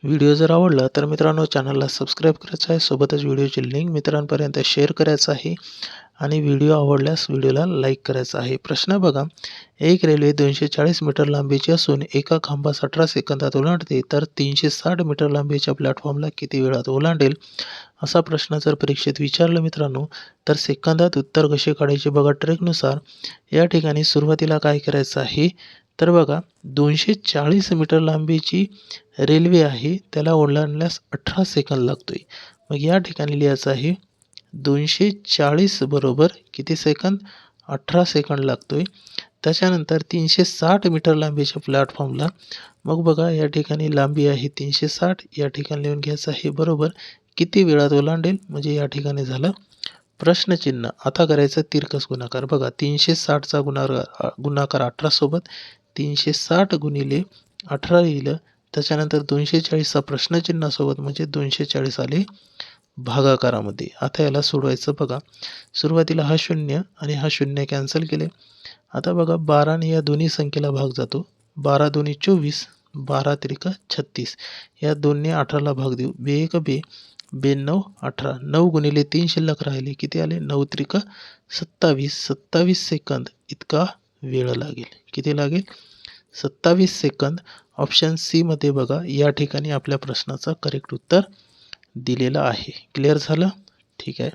Video जर आवडला तर मित्रांनो चॅनलला सबस्क्राईब करायचं आहे, सोबतच व्हिडिओची लिंक मित्रांपर्यंत शेअर करायचं आहे आणि व्हिडिओ आवडल्यास व्हिडिओला लाईक करायचं आहे। प्रश्न बघा, एक रेल्वे 240 मीटर लांबीची असून एका खांबास 18 सेकंदात ओलांडते, तर 360 मीटर लांबीच्या प्लॅटफॉर्मला किती वेळात ओलांडेल? असा प्रश्न जर परीक्षेत विचारला मित्रांनो, तर सेकंदात उत्तर कसे काढायचे बघा। ट्रिकनुसार या ठिकाणी सुरुवातीला काय करायचं आहे, तर बघा 240 मीटर लांबीची रेल्वे आहे, त्याला ओलांडण्यास 18 सेकंद लागतोय। मग या ठिकाणी लिहायचं आहे 240 बरोबर किती सेकंद, 18 सेकंद लागतोय। त्याच्यानंतर 360 मीटर लांबीच्या प्लॅटफॉर्मला, मग बघा या ठिकाणी लांबी आहे 360, या ठिकाणी लिहून घ्यायचं आहे बरोबर किती वेळात ओलांडेल, म्हणजे या ठिकाणी झालं प्रश्नचिन्ह। आता करायचं तिरकस गुणाकार। बघा 360चा गुणाकार 18 सोबत, 360 गुणिले 18 लिहिलं, त्याच्यानंतर 240चा प्रश्नचिन्हासोबत म्हणजे 240 आले भागाकारामध्ये। आता याला सोडवायचं बघा, सुरुवातीला हा शून्य आणि हा शून्य कॅन्सल केले। आता बघा 12ने या दोन्ही संख्येला भाग जातो, 12 दोन्ही 24, 12 त्रिक 36, या 2ने 18ला भाग देऊ, बे एक बे, 92 18, 9 गुणिले 3 शिल्लक राहिले, किती आले 9 त्रिक 27, 27 सेकंद इतका वेळ लागेल। किती लागेल? 27 सेकंद। ऑप्शन सी मध्ये बघा या ठिकाणी आपल्या प्रश्नाचं करेक्ट उत्तर दिलेलं आहे। क्लिअर झालं? ठीक आहे।